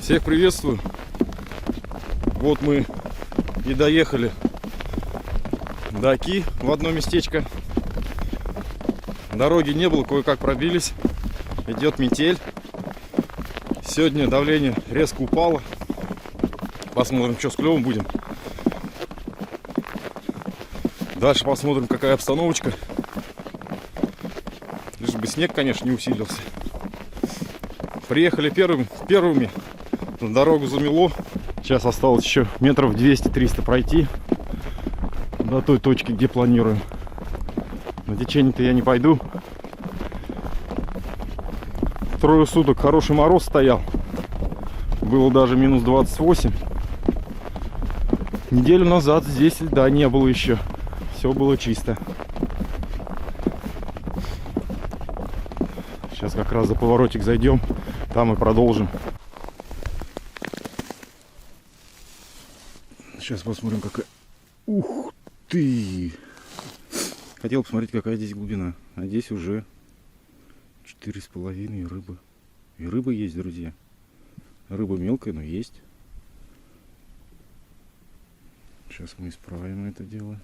Всех приветствую. Вот мы и доехали до Оки в одно местечко. Дороги не было, кое-как пробились. Идет метель. Сегодня давление резко упало. Посмотрим, что с клевом будем. Дальше посмотрим, какая обстановочка. Лишь бы снег, конечно, не усилился. Приехали первыми. Дорогу замело. Сейчас осталось еще метров 200-300 пройти до той точки, где планируем. На течение-то я не пойду. Трое суток хороший мороз стоял. Было даже минус 28. Неделю назад здесь льда не было еще. Все было чисто. Сейчас как раз за поворотик зайдем. Там и продолжим. Сейчас посмотрим, какая... Ух ты! Хотел посмотреть, какая здесь глубина. А здесь уже 4,5 рыбы. И рыба есть, друзья. Рыба мелкая, но есть. Сейчас мы исправим это дело.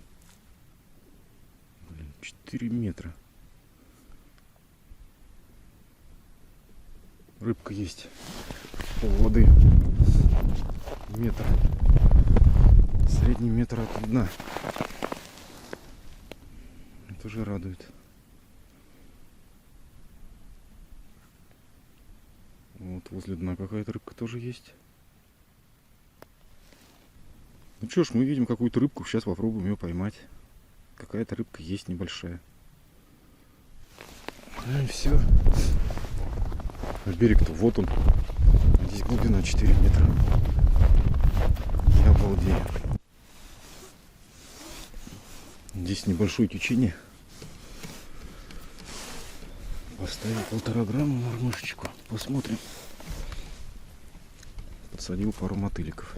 Блин, 4 метра. Рыбка есть. Пол воды. Метр. Средний метр от дна. Это же радует. Вот возле дна какая-то рыбка тоже есть. Ну что ж, мы видим какую-то рыбку. Сейчас попробуем ее поймать. Какая-то рыбка есть небольшая. Ну и все. А берег-то вот он. Здесь глубина 4 метра. Я обалдею. Здесь небольшое течение. Поставил 1,5 грамма мормышечку. Посмотрим. Подсадил пару мотыликов.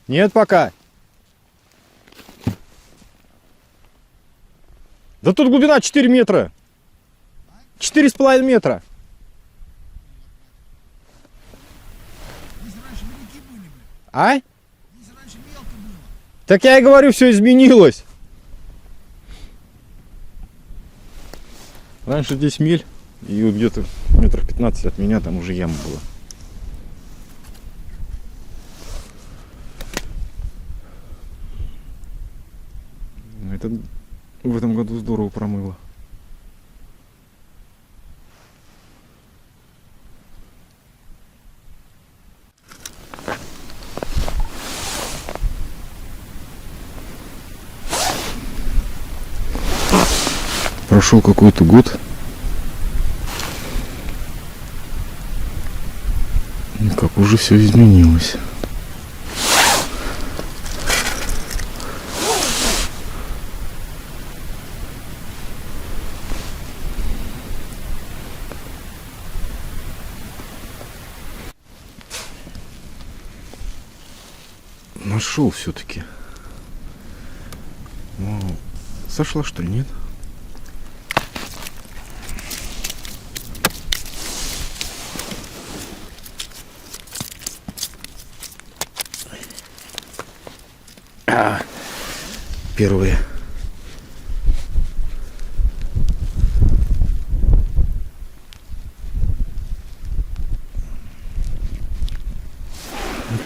Нет пока. Да тут глубина 4 метра. 4,5 метра. А? Так я и говорю, все изменилось. Раньше здесь мель. И вот где-то метров 15 от меня там уже яма была. Это в этом году здорово промыло. Прошел какой-то год. И как уже все изменилось. Нашел все-таки. Сошла, что ли, нет? Первые.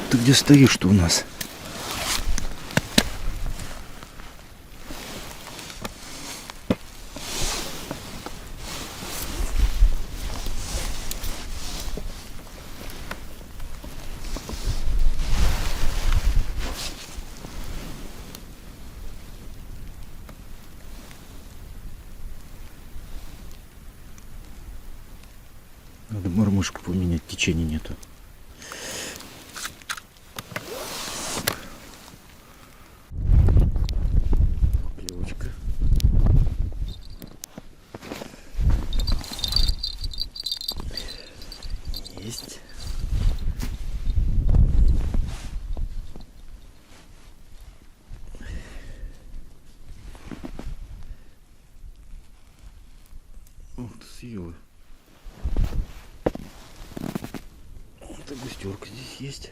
Ты где стоишь-то у нас? Надо мормышку поменять, течения нету. Поклевочка. Есть. съела. Вот и густерка здесь есть.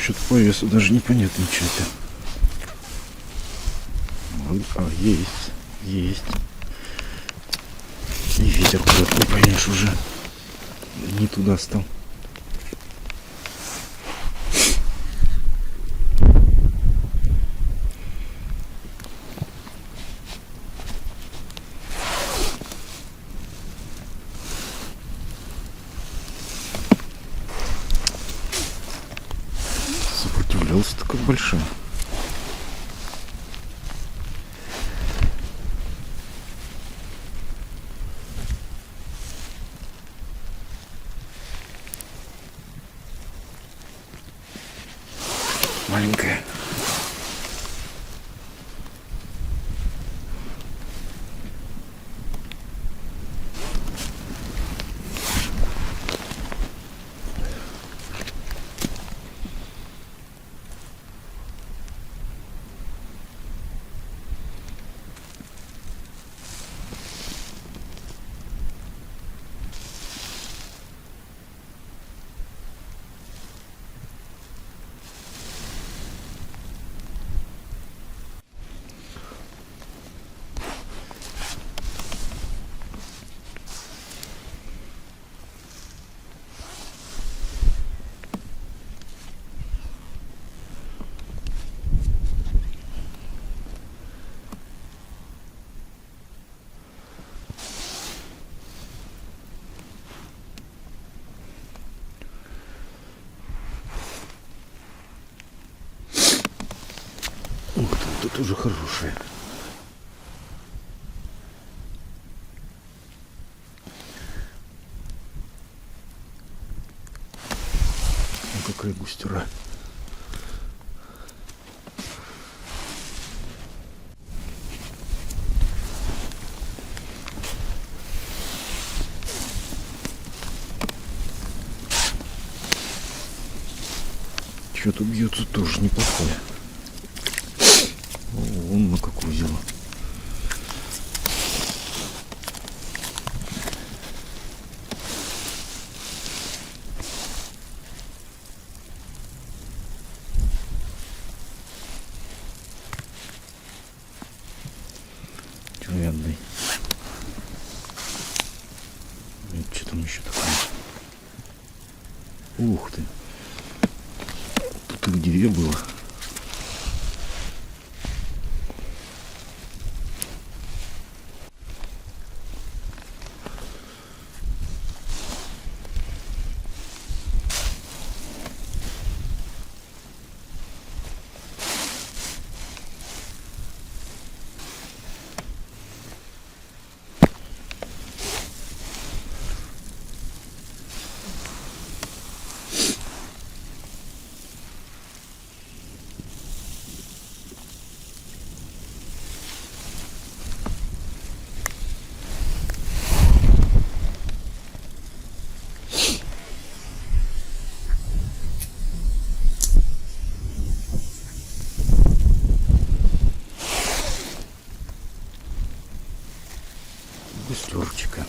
Что-то по весу даже непонятно, что это. А, есть. И ветер куда-то, не поймешь, уже не туда стал. Сопротивлялся-то как большая. Маленькая. Ух ты, тут уже хорошая. Ну, какая густера. Что-то бьется тоже неплохое. Вон на какую взяла. Чего отдай. Что там еще такое? Ух ты. Тут их две было. Густерочка.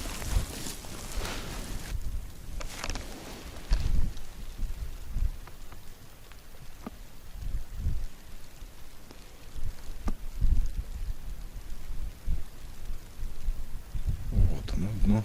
Вот оно дно.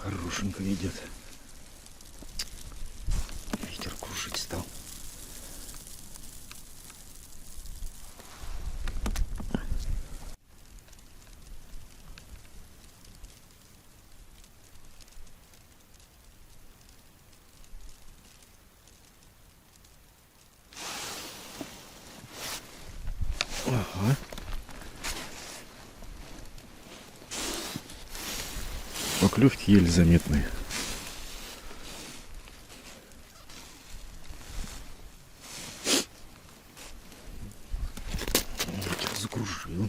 Хорошенько идет. Ветер кружит. Ага. Поклевки еле заметные. Ветер закружил.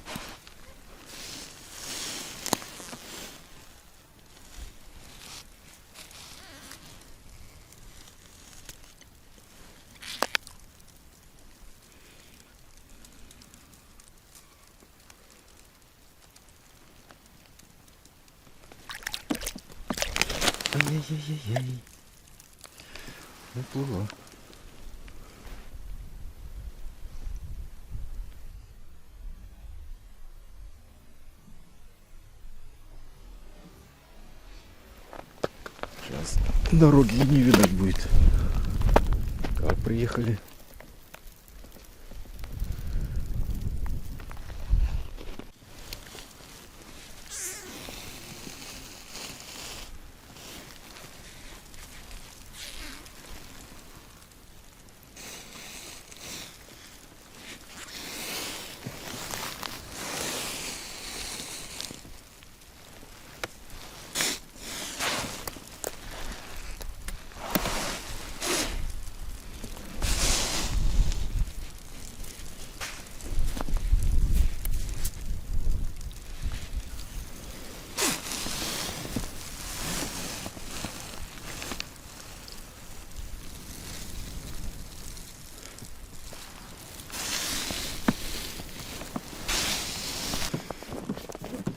Ай-яй-яй-яй-яй. Уплыла. Сейчас дороги не видать будет. Как приехали.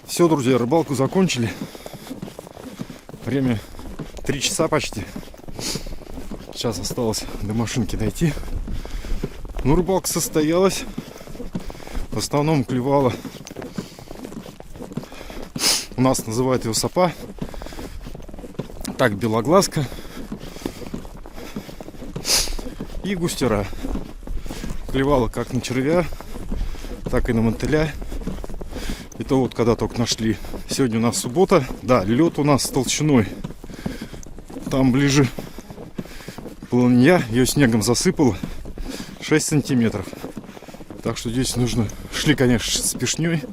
Все, друзья, рыбалку закончили. Время 3 часа почти. Сейчас осталось до машинки дойти. Ну, рыбалка состоялась. В основном клевала. У нас называют ее сапа. Так, белоглазка. И густера. Клевала как на червя, так и на мотыля. И то вот когда только нашли. Сегодня у нас суббота. Да, лед у нас с толщиной. Там ближе полынья. Ее снегом засыпало 6 сантиметров. Так что здесь нужно... Шли, конечно, с пешней.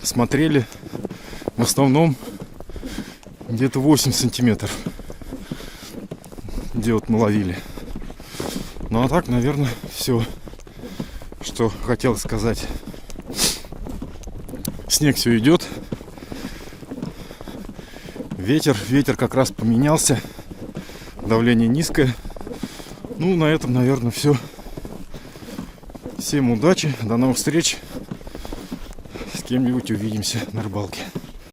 Смотрели. В основном где-то 8 сантиметров. Где вот мы ловили. Ну а так, наверное, все, что хотел сказать. Снег все идет. Ветер как раз поменялся. Давление низкое. Ну, на этом, наверное, все. Всем удачи. До новых встреч. С кем-нибудь увидимся на рыбалке.